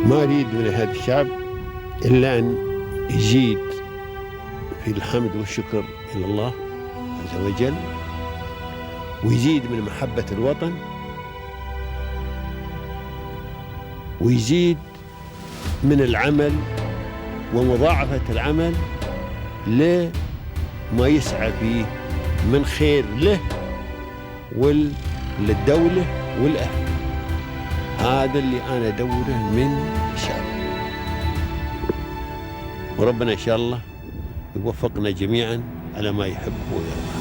ما أريد من هذا الشعب إلا أن يزيد في الحمد والشكر إلى الله عز وجل، ويزيد من محبة الوطن، ويزيد من العمل ومضاعفة العمل لما يسعى فيه من خير له وللدولة والأهل. هذا اللي أنا أدوره من الشعب، وربنا إن شاء الله يوفقنا جميعا على ما يحب ويرضى.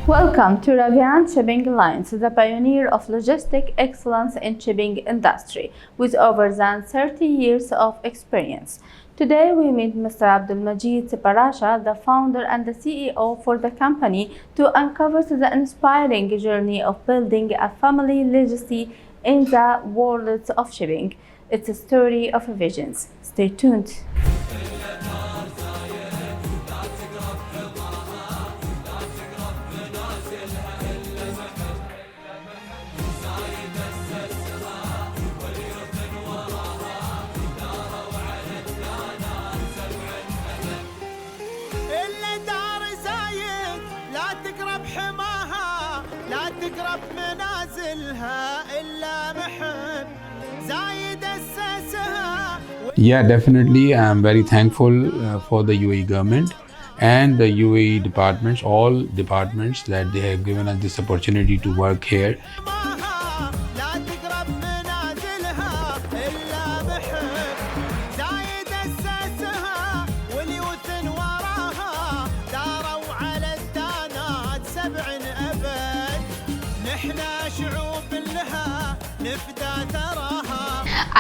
Welcome to Ravian Shipping Lines, the pioneer of logistic excellence in shipping industry with over than 30 years of experience. Today we meet Mr.Abdul Majid Paracha, the founder and the CEO for the company, to uncover the inspiring journey of building a family legacy in the world of shipping. It's a story of visions. Stay tuned. Yeah, definitely. I'm very thankful for the UAE government and the UAE departments, all departments, that they have given us this opportunity to work here.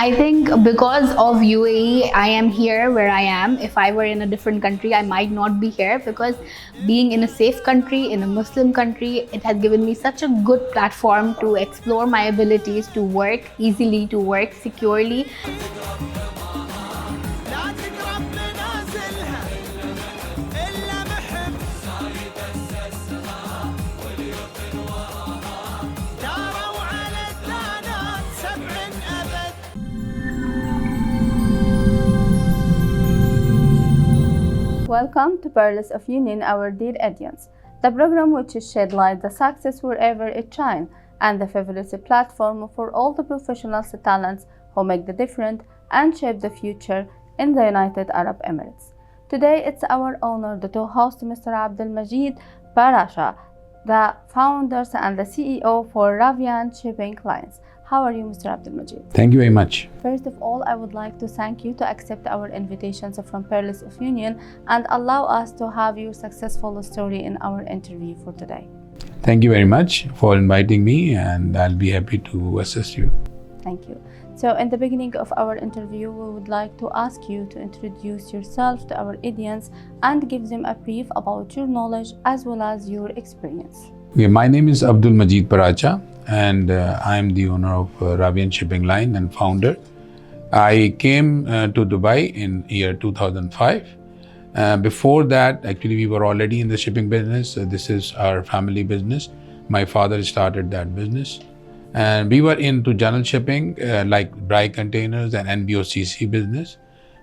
I think because of UAE, I am here where I am. If I were in a different country, I might not be here, because being in a safe country, in a Muslim country, it has given me such a good platform to explore my abilities, to work easily, to work securely. Welcome to Pearls of Union, our dear audience, the program which is shed light the success wherever it shines, and the favorite platform for all the professional talents who make the difference and shape the future in the United Arab Emirates. Today it's our honor to host Mr. Abdul Majid Paracha, the founders and the CEO for Ravian Shipping Lines. How are you, Mr. Abdul Majid? Thank you very much. First of all, I would like to thank you to accept our invitations from Pearls of Union and allow us to have your successful story in our interview for today. Thank you very much for inviting me, and I'll be happy to assist you. Thank you. So in the beginning of our interview, we would like to ask you to introduce yourself to our audience and give them a brief about your knowledge as well as your experience. Okay, my name is Abdul Majid Paracha, and I am the owner of Ravian Shipping Line and founder. I came to Dubai in year 2005. Before that, actually, we were already in the shipping business. This is our family business. My father started that business. And we were into general shipping, like dry containers and NBOCC business.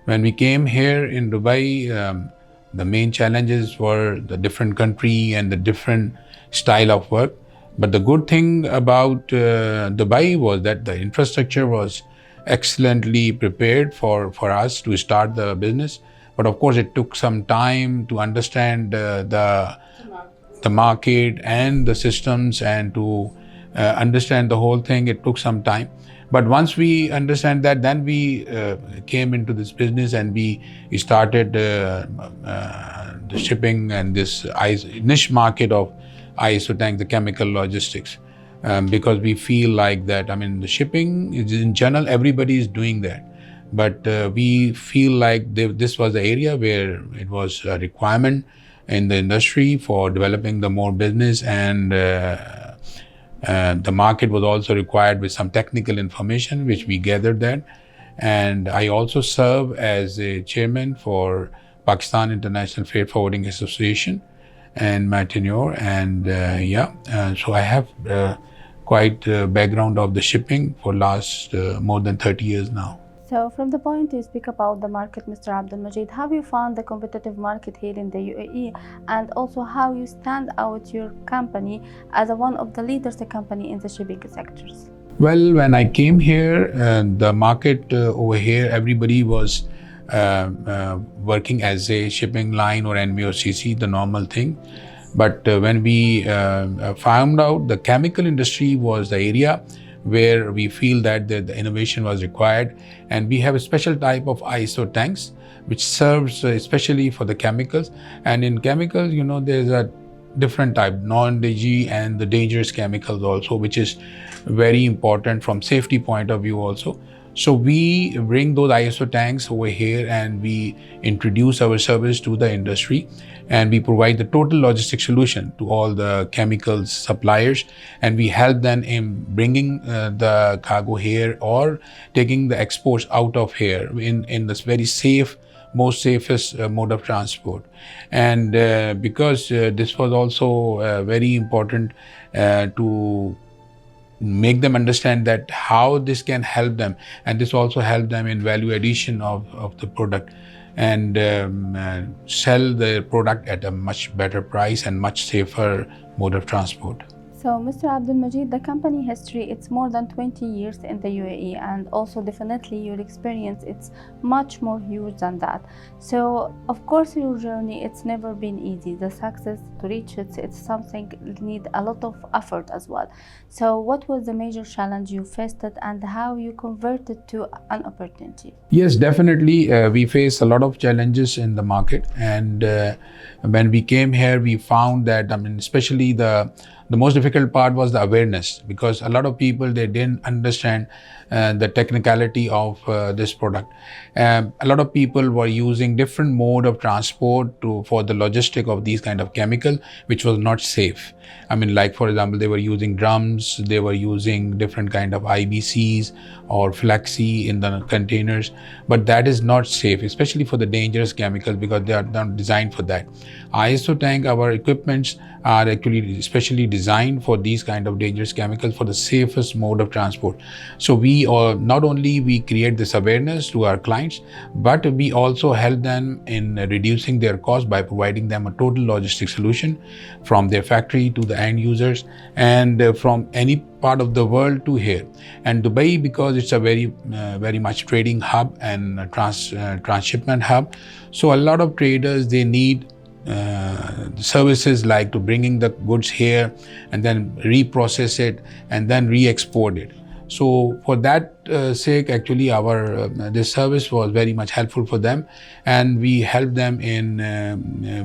When we came here in Dubai, the main challenges were the different country and the different style of work. But the good thing about Dubai was that the infrastructure was excellently prepared for us to start the business. But of course, it took some time to understand the market and the systems, and to understand the whole thing. It took some time. But once we understand that, then we came into this business, and we started the shipping and this niche market of ISO tank, the chemical logistics, because we feel like that, the shipping is in general, everybody is doing that. But we feel like this was the area where it was a requirement in the industry for developing the more business, and the market was also required with some technical information, which we gathered that. And I also serve as a chairman for Pakistan International Freight Forwarding Association and my tenure. And so I have quite a background of the shipping for last more than 30 years now. So from the point you speak about the market, Mr. Abdul Majid, how you found the competitive market here in the UAE, and also how you stand out your company as one of the leaders company in the shipping sectors? Well, when I came here, the market over here, everybody was working as a shipping line or NMOCC, the normal thing. But when we found out the chemical industry was the area where we feel that the innovation was required, and we have a special type of ISO tanks which serves especially for the chemicals. And in chemicals, there's a different type, non-DG and the dangerous chemicals also, which is very important from safety point of view also. So we bring those ISO tanks over here and we introduce our service to the industry, and we provide the total logistic solution to all the chemicals suppliers, and we help them in bringing the cargo here or taking the exports out of here in this very safe, most safest mode of transport. And because this was also very important to make them understand that how this can help them, and this also help them in value addition of the product, and sell the product at a much better price and much safer mode of transport. So, Mr. Abdul Majid, the company history, it's more than 20 years in the UAE, and also definitely your experience, it's much more huge than that. So, of course, your journey, it's never been easy. The success to reach it, it's something need a lot of effort as well. So, what was the major challenge you faced and how you converted to an opportunity? Yes, definitely. We face a lot of challenges in the market, and when we came here, we found that, especially the most difficult part was the awareness, because a lot of people, they didn't understand the technicality of this product. A lot of people were using different mode of transport for the logistic of these kind of chemical, which was not safe. Like for example, they were using drums, they were using different kind of IBCs or flexi in the containers, but that is not safe, especially for the dangerous chemicals, because they are not designed for that. ISO tank, our equipments are actually specially designed for these kind of dangerous chemicals for the safest mode of transport. So we not only we create this awareness to our clients, but we also help them in reducing their cost by providing them a total logistic solution from their factory to the end users, and from any part of the world to here. And Dubai, because it's a very much trading hub and transshipment hub, so a lot of traders, they need services like to bringing the goods here and then reprocess it and then re-export it. So for that sake, actually our this service was very much helpful for them, and we help them in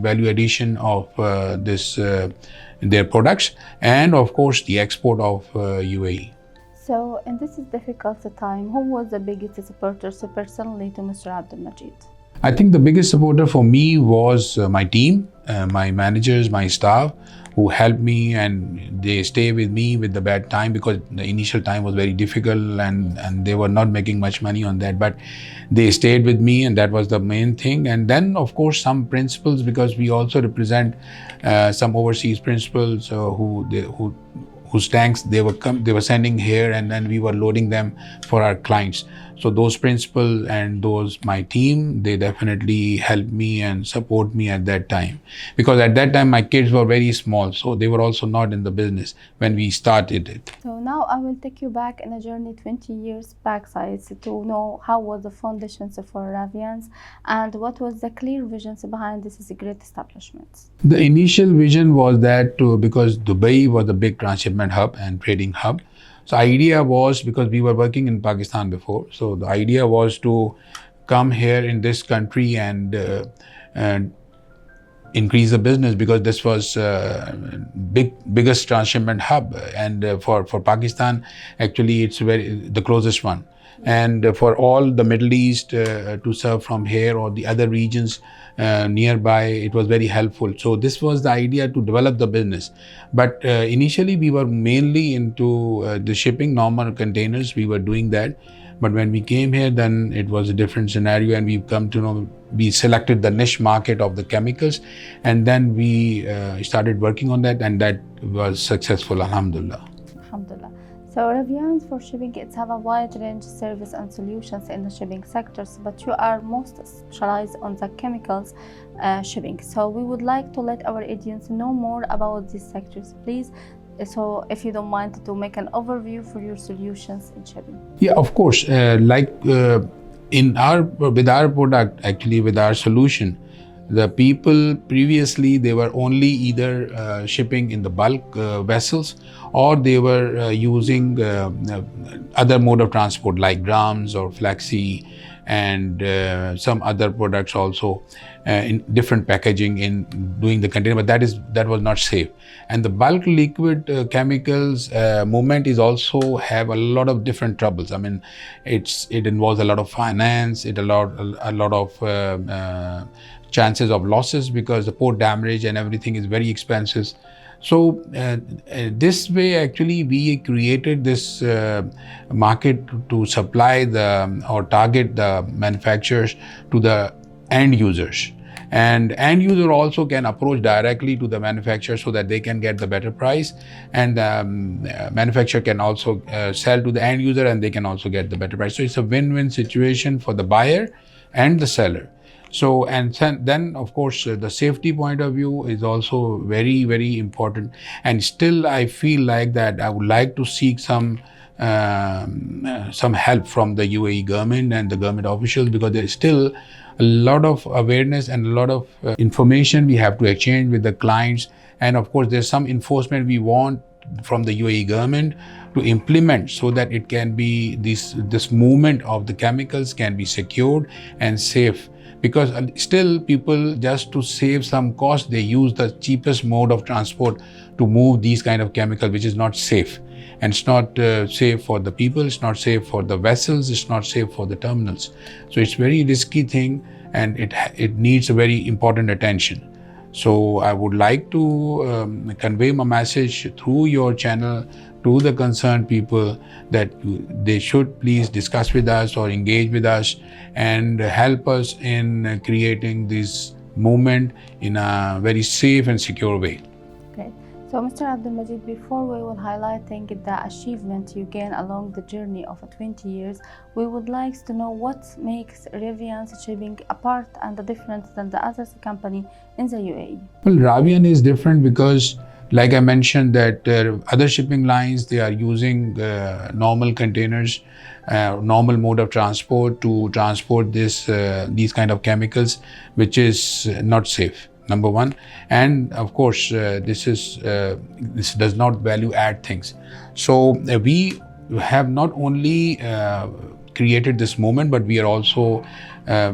value addition of their products, and of course the export of UAE. So in this difficult time, who was the biggest supporter personally to Mr. Abdul Majid? I think the biggest supporter for me was my team, my managers, my staff, who helped me, and they stay with me with the bad time, because the initial time was very difficult and they were not making much money on that, but they stayed with me, and that was the main thing. And then of course some principals, because we also represent some overseas principals whose tanks they were sending here, and then we were loading them for our clients. So those principals and my team, they definitely helped me and support me at that time, because at that time my kids were very small, so they were also not in the business when we started it. So now I will take you back in a journey 20 years backside to know how was the foundations for Ravians and what was the clear visions behind this great establishment. The initial vision was that because Dubai was a big transshipment hub and trading hub, so idea was, because we were working in Pakistan before, so the idea was to come here in this country and increase the business, because this was biggest transshipment hub, and for Pakistan actually it's the closest one, and for all the Middle East to serve from here or the other regions nearby, it was very helpful. So this was the idea to develop the business. But initially we were mainly into the shipping, normal containers, we were doing that. But when we came here, then it was a different scenario, and we've come to know, we selected the niche market of the chemicals, and then we started working on that, and that was successful, alhamdulillah. Alhamdulillah. So Ravian for shipping, it's have a wide range of service and solutions in the shipping sectors, but you are most specialized on the chemicals shipping. So we would like to let our audience know more about these sectors, please. So if you don't mind to make an overview for your solutions in shipping. Yeah, of course. With our product, actually with our solution, the people previously, they were only either shipping in the bulk vessels, or they were using other mode of transport like drums or flexi, and some other products also in different packaging in doing the container, but that was not safe. And the bulk liquid chemicals movement is also have a lot of different troubles. I mean, it involves a lot of finance, a lot of chances of losses, because the port damage and everything is very expensive. So this way, actually, we created this market to supply or target the manufacturers to the end users. And end user also can approach directly to the manufacturer so that they can get the better price, and the manufacturer can also sell to the end user, and they can also get the better price. So it's a win-win situation for the buyer and the seller. So, and then of course, the safety point of view is also very, very important. And still, I feel like that I would like to seek some help from the UAE government and the government officials, because there is still a lot of awareness and a lot of information we have to exchange with the clients. And of course, there's some enforcement we want from the UAE government to implement, so that it can be this movement of the chemicals can be secured and safe. Because still people, just to save some cost, they use the cheapest mode of transport to move these kind of chemicals, which is not safe. And it's not safe for the people, it's not safe for the vessels, it's not safe for the terminals. So it's very risky thing, and it needs a very important attention. So I would like to convey my message through your channel to the concerned people, that they should please discuss with us or engage with us and help us in creating this movement in a very safe and secure way. Okay. So Mr. Abdul Majid, before we will highlighting the achievement you gain along the journey of 20 years, we would like to know what makes Ravian shipping apart and the difference than the other company in the UAE. Well, Ravian is different because, like I mentioned, that other shipping lines, they are using normal containers, normal mode of transport to transport these kind of chemicals, which is not safe. Number one, and of course, this does not value add things. So we have not only created this moment, but we are also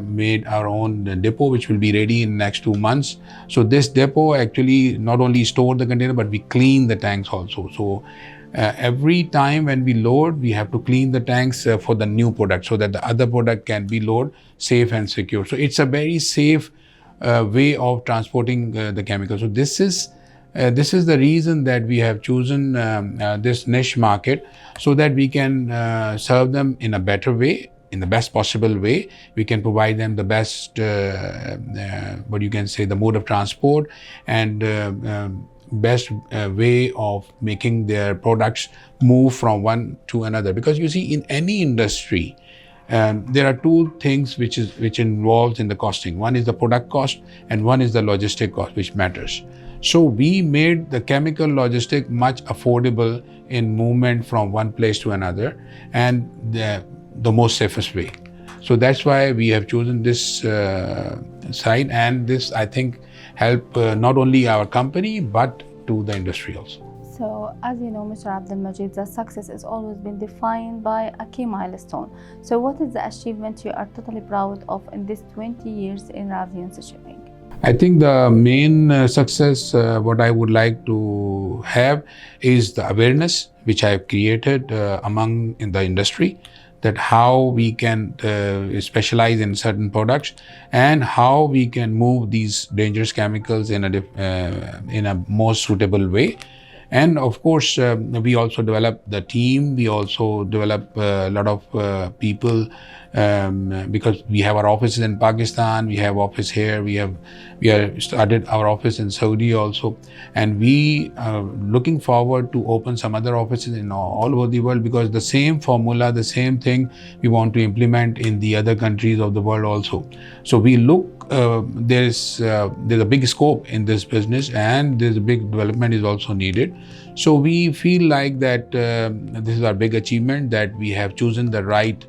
made our own depot, which will be ready in the next 2 months. So this depot actually not only store the container, but we clean the tanks also. So every time when we load, we have to clean the tanks for the new product, so that the other product can be loaded safe and secure. So it's a very safe way of transporting the chemicals. So this is the reason that we have chosen this niche market, so that we can serve them in a better way, in the best possible way. We can provide them the best, the mode of transport, and best way of making their products move from one to another. Because you see, in any industry, there are two things which involves in the costing. One is the product cost, and one is the logistic cost, which matters. So we made the chemical logistic much affordable in movement from one place to another, and the most safest way. So that's why we have chosen this site, and this, I think, help not only our company but to the industry also. So, as you know, Mr. Abdul Majid, the success has always been defined by a key milestone. So, what is the achievement you are totally proud of in these 20 years in Ravian shipping? I think the main success, what I would like to have, is the awareness which I have created in the industry, that how we can specialize in certain products, and how we can move these dangerous chemicals in a most suitable way. And of course, we also develop the team. We also develop a lot of people, because we have our offices in Pakistan, we have office here, we have started our office in Saudi also, and we are looking forward to open some other offices in all over the world, because the same formula, the same thing we want to implement in the other countries of the world also. So we look, there's a big scope in this business, and there's a big development is also needed. So we feel like that this is our big achievement, that we have chosen the right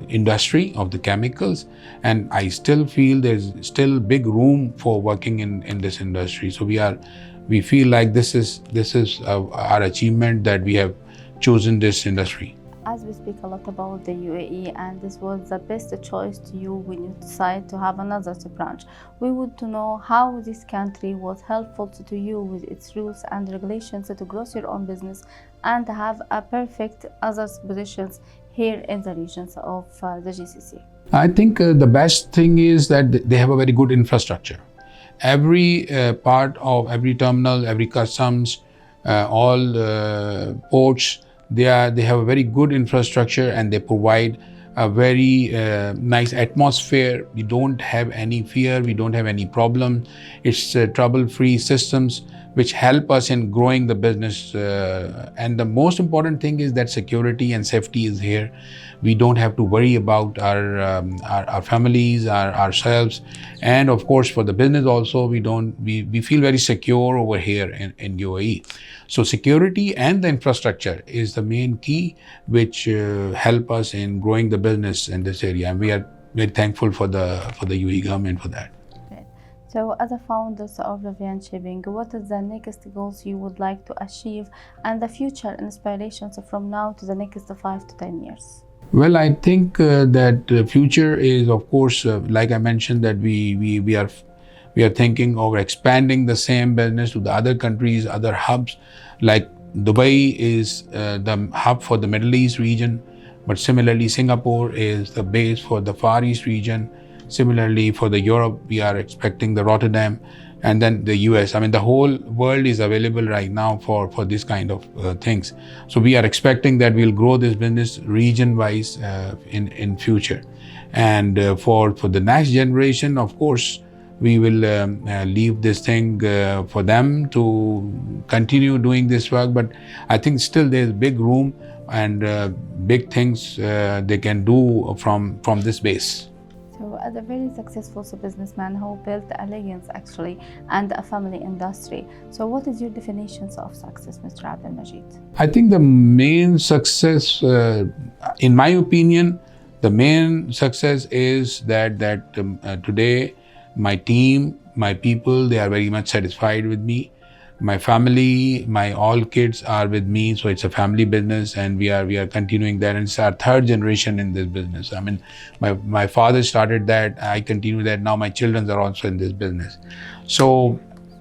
industry of the chemicals, and I still feel there's still big room for working in this industry. So we feel like this is our achievement, that we have chosen this industry. As we speak a lot about the UAE, and this was the best choice to you when you decided to have another branch, we would to know how this country was helpful to you with its rules and regulations to grow your own business and have a perfect other positions here in the regions of the GCC. I think the best thing is that they have a very good infrastructure. Every part of every terminal, every customs, all ports, they have a very good infrastructure, and they provide a very nice atmosphere. We don't have any fear, we don't have any problem. It's trouble-free systems which help us in growing the business. And the most important thing is that security and safety is here. We don't have to worry about our families, ourselves, and of course for the business also, we feel very secure over here in UAE. So security and the infrastructure is the main key which help us in growing the business in this area, and we are very thankful for the UAE government for that. So as a founder of Ravian Shipping, what is the next goals you would like to achieve and the future inspirations from now to the next 5 to 10 years? Well, I think that the future is, of course, like I mentioned, that we are thinking of expanding the same business to the other countries, other hubs. Like Dubai is the hub for the Middle East region, but similarly Singapore is the base for the Far East region. Similarly, for the Europe, we are expecting the Rotterdam, and then the US. I mean, the whole world is available right now for this kind of things. So we are expecting that we'll grow this business region-wise in future. And for the next generation, of course, we will leave this thing for them to continue doing this work. But I think still there's big room and big things they can do from this base. So as a very successful businessman who built a legacy actually and a family industry, so what is your definition of success, Mr. Abdul Majid? I think the main success, in my opinion, the main success is that today my team, my people, they are very much satisfied with me. My family, my all kids are with me, so it's a family business, and we are continuing that, and it's our third generation in this business. I mean, my father started that, I continue that, now my children are also in this business. So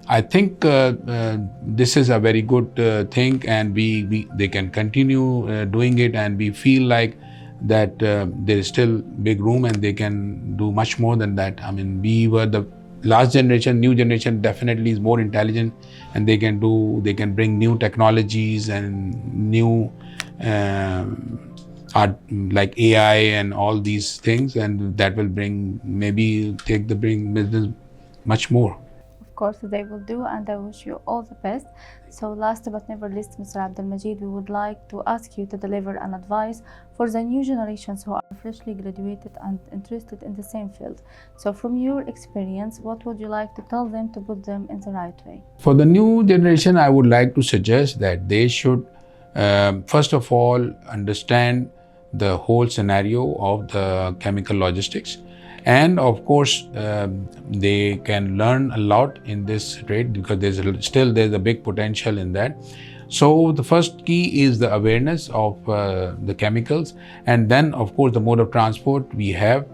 I think this is a very good thing, and they can continue doing it, and we feel like that there is still big room and they can do much more than that. I mean, we were the last generation. New generation definitely is more intelligent, and they can bring new technologies and new art like AI and all these things, and that will bring business much more. Of course they will do, and I wish you all the best. So last but never least, Mr. Abdul Majid, we would like to ask you to deliver an advice for the new generations who are freshly graduated and interested in the same field. So from your experience, what would you like to tell them to put them in the right way? For the new generation, I would like to suggest that they should first of all understand the whole scenario of the chemical logistics. And of course, they can learn a lot in this trade, because there's a big potential in that. So the first key is the awareness of the chemicals, and then of course the mode of transport we have.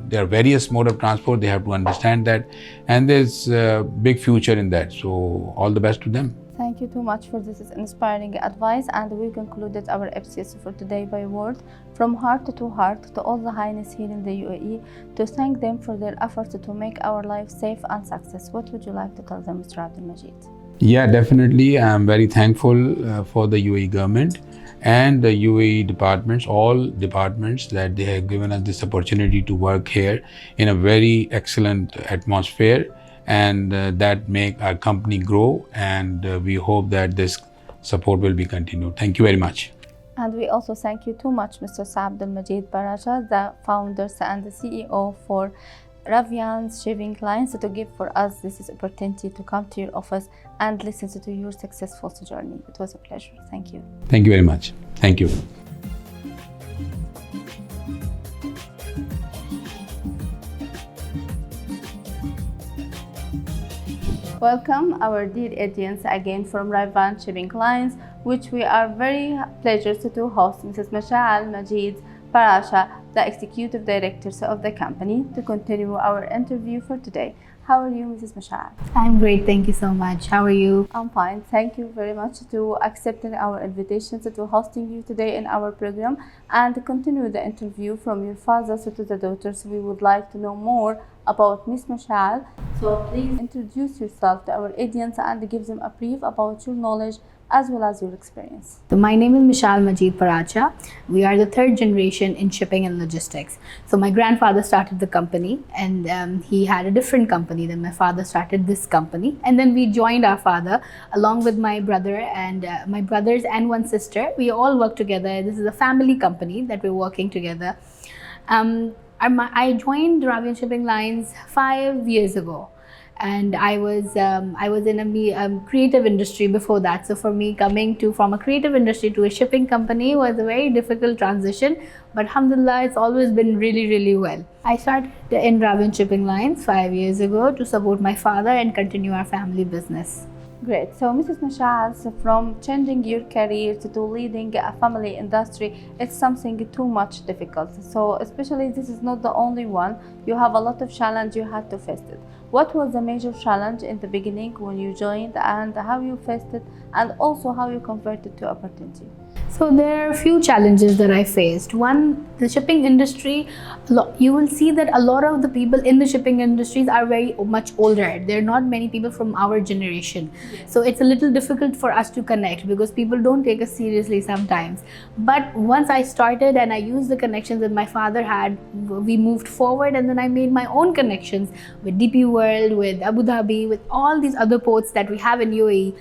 There are various mode of transport, they have to understand that, and there's a big future in that. So all the best to them. Thank you too much for this inspiring advice, and we concluded our episode for today by a word from heart to heart to all the highness here in the UAE to thank them for their efforts to make our life safe and success. What would you like to tell them, Mr. Abdul Majid? Yeah, definitely. I'm very thankful for the UAE government and the UAE departments, all departments, that they have given us this opportunity to work here in a very excellent atmosphere, and that make our company grow, and we hope that this support will be continued. Thank you very much. And we also thank you too much, Mr. Abdul Majid Paracha, the founder and the CEO for Ravian's Shipping Lines, to give for us this opportunity to come to your office and listen to your successful journey. It was a pleasure. Thank you. Thank you very much. Thank you. Welcome our dear audience again from Ravian Shipping Lines, which we are very pleased to host Ms.Mishal, Majid, Paracha, the executive directors of the company, to continue our interview for today. How are you, Mrs. Mishal? I'm great, thank you so much. How are you? I'm fine. Thank you very much to accepting our invitation to hosting you today in our program and to continue the interview from your father to the daughters. We would like to know more about Ms. Mishal. So please introduce yourself to our audience and give them a brief about your knowledge as well as your experience. So my name is Mishal Majid Paracha. We are the third generation in shipping and logistics. So my grandfather started the company, and he had a different company. Then my father started this company, and then we joined our father along with my brother and my brothers and one sister. We all work together. This is a family company that we're working together. I joined Ravian Shipping Lines 5 years ago. And I was in a creative industry before that. So for me, coming from a creative industry to a shipping company was a very difficult transition. But alhamdulillah, it's always been really, really well. I started in Ravian Shipping Lines 5 years ago to support my father and continue our family business. Great. So Mrs. Mishal, from changing your career to leading a family industry, it's something too much difficult. So especially this is not the only one. You have a lot of challenge you had to face it. What was the major challenge in the beginning when you joined, and how you faced it, and also how you converted to opportunity? So there are a few challenges that I faced. One, the shipping industry, you will see that a lot of the people in the shipping industries are very much older. There are not many people from our generation. Yes. So it's a little difficult for us to connect because people don't take us seriously sometimes. But once I started and I used the connections that my father had, we moved forward, and then I made my own connections with DP World, with Abu Dhabi, with all these other ports that we have in UAE.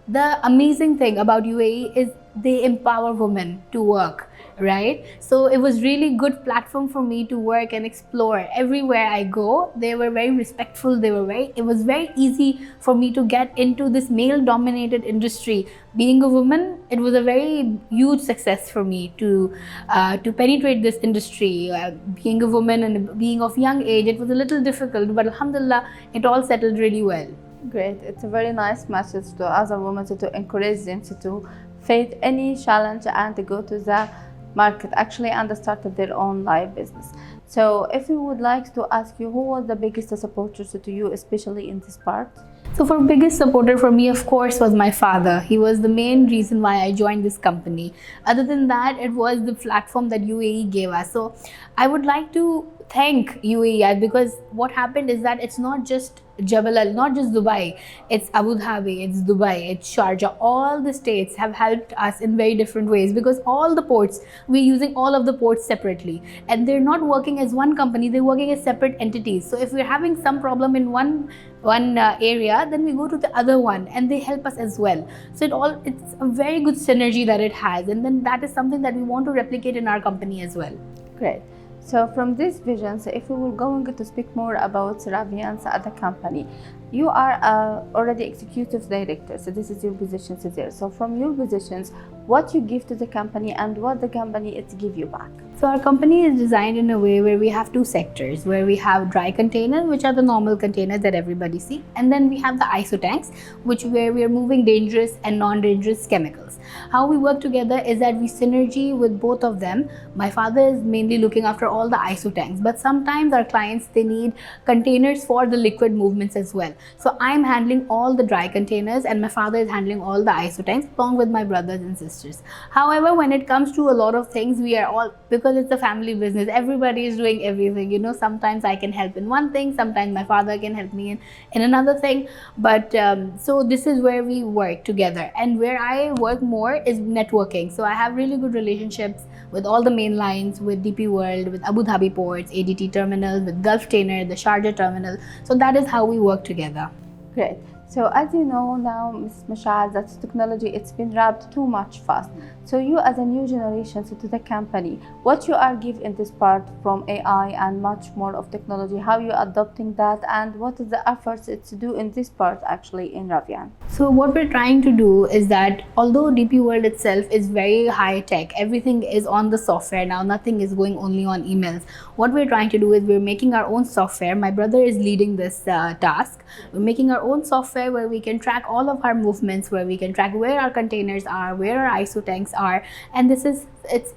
The amazing thing about UAE is they empower women to work, right? So it was really good platform for me to work and explore. Everywhere I go, they were very respectful. It was very easy for me to get into this male-dominated industry. Being a woman, it was a very huge success for me to penetrate this industry. Being a woman and being of young age, it was a little difficult, but alhamdulillah, it all settled really well. Great. It's a very nice message to other women to encourage them to face any challenge and to go to the market actually and start their own live business. So if we would like to ask you, who was the biggest supporter to you, especially in this part? So for biggest supporter for me, of course, was my father. He was the main reason why I joined this company. Other than that, it was the platform that UAE gave us. So I would like to thank UAE, because what happened is that it's not just Jebel Ali, not just Dubai, it's Abu Dhabi, it's Dubai, it's Sharjah. All the states have helped us in very different ways, because all the ports, we're using all of the ports separately, and they're not working as one company, they're working as separate entities. So if we're having some problem in one area, then we go to the other one and they help us as well. So it's a very good synergy that it has, and then that is something that we want to replicate in our company as well. Great. So from this vision, if we were going to speak more about Ravian's other company, you are already executive director, so this is your position there. So from your positions, what you give to the company and what the company is give you back? So our company is designed in a way where we have two sectors, where we have dry containers, which are the normal containers that everybody sees, and then we have the ISO tanks, where we are moving dangerous and non-dangerous chemicals. How we work together is that we synergy with both of them. My father is mainly looking after all the ISO tanks, but sometimes our clients, they need containers for the liquid movements as well. So I'm handling all the dry containers and my father is handling all the ISO tanks along with my brothers and sisters. However, when it comes to a lot of things, we are all, because it's a family business, everybody is doing everything. Sometimes I can help in one thing, sometimes my father can help me in another thing. But so this is where we work together, and where I work more is networking. So I have really good relationships with all the main lines, with DP World, with Abu Dhabi ports, ADT terminal, with Gulf Trainer, the Sharjah terminal. So that is how we work together. Great. So as you know now, Ms.Mishal, that technology, it's been wrapped too much fast. So you as a new generation to the company, what you are give in this part from AI and much more of technology, how you adopting that, and what is the efforts to do in this part actually in Ravian? So what we're trying to do is that although DP World itself is very high tech, everything is on the software now, nothing is going only on emails. What we're trying to do is we're making our own software. My brother is leading this task. We're making our own software where we can track all of our movements, where we can track where our containers are, where our ISO tanks are, and it's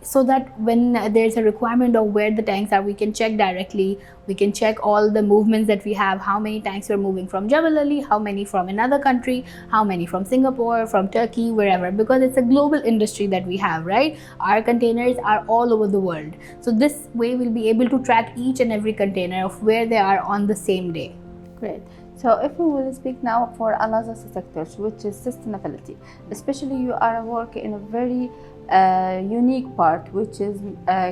so that when there's a requirement of where the tanks are, we can check directly. We can check all the movements that we have, how many tanks we're moving from Jebel Ali, how many from another country, how many from Singapore, from Turkey, wherever, because it's a global industry that we have, right? Our containers are all over the world. So this way we'll be able to track each and every container of where they are on the same day. Great. So if we will speak now for another sector, which is sustainability, especially you are working in a very unique part, which is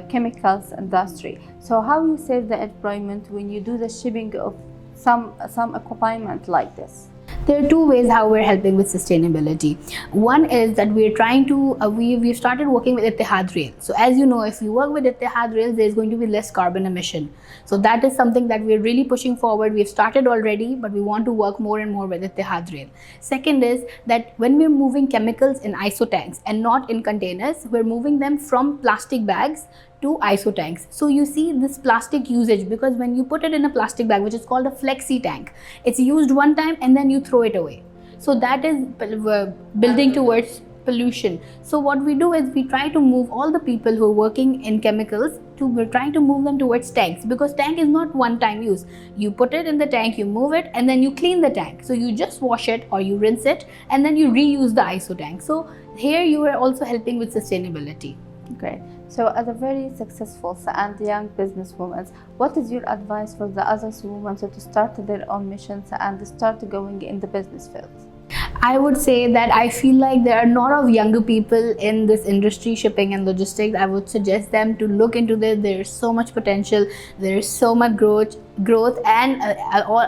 chemicals industry. So how you save the environment when you do the shipping of some equipment like this? There are two ways how we're helping with sustainability. One is that we're trying to, we've started working with Ittihad Rail. So as you know, if you work with Ittihad Rail, there's going to be less carbon emission. So that is something that we're really pushing forward. We've started already, but we want to work more and more with Ittihad Rail. Second is that when we're moving chemicals in ISO tanks and not in containers, we're moving them from plastic bags to ISO tanks. So you see this plastic usage, because when you put it in a plastic bag, which is called a flexi tank, it's used one time and then you throw it away. So that is building towards pollution. So what we do is we try to move all the people who are working in chemicals we're trying to move them towards tanks, because tank is not one time use. You put it in the tank, you move it, and then you clean the tank. So you just wash it or you rinse it and then you reuse the ISO tank. So here you are also helping with sustainability. Great. So as a very successful and young businesswoman, what is your advice for the other women to start their own missions and start going in the business field? I would say that I feel like there are a lot of younger people in this industry, shipping and logistics. I would suggest them to look into this. There is so much potential, there is so much growth, and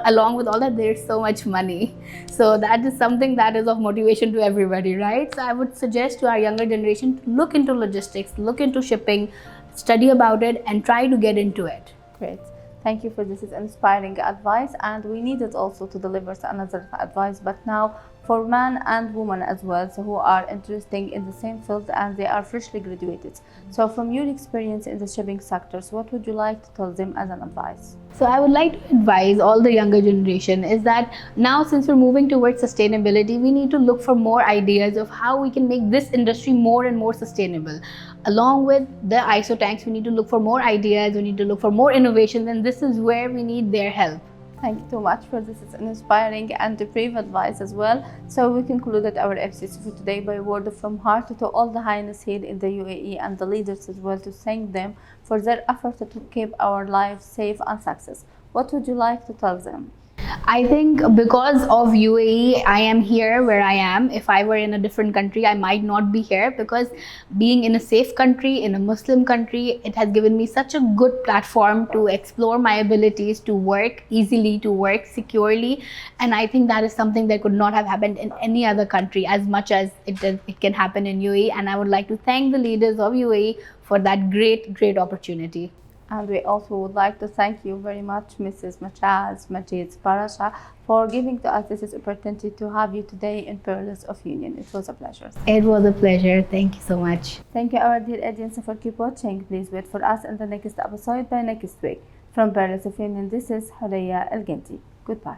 along with all that, there is so much money. So that is something that is of motivation to everybody, right? So I would suggest to our younger generation to look into logistics, look into shipping, study about it, and try to get into it. Great. Thank you for this inspiring advice, and we needed also to deliver another advice, but now for men and women as well, so who are interested in the same field and they are freshly graduated. So from your experience in the shipping sectors, what would you like to tell them as an advice? So I would like to advise all the younger generation is that now, since we're moving towards sustainability, we need to look for more ideas of how we can make this industry more and more sustainable. Along with the ISO tanks, we need to look for more ideas, we need to look for more innovations, and this is where we need their help. Thank you so much for this inspiring and brave advice as well. So we concluded our episode for today by a word from heart to all the highness here in the UAE and the leaders as well, to thank them for their effort to keep our lives safe and success. What would you like to tell them? I think because of UAE, I am here where I am. If I were in a different country, I might not be here, because being in a safe country, in a Muslim country, it has given me such a good platform to explore my abilities, to work easily, to work securely. And I think that is something that could not have happened in any other country as much as it can happen in UAE. And I would like to thank the leaders of UAE for that great opportunity. And we also would like to thank you very much, Ms.Mishal, Majid, Paracha, for giving to us this opportunity to have you today in Pillars of Union. It was a pleasure. It was a pleasure. Thank you so much. Thank you, our dear audience, for keep watching. Please wait for us in the next episode by next week. From Pillars of Union, this is Hurriya Al Ginti. Goodbye.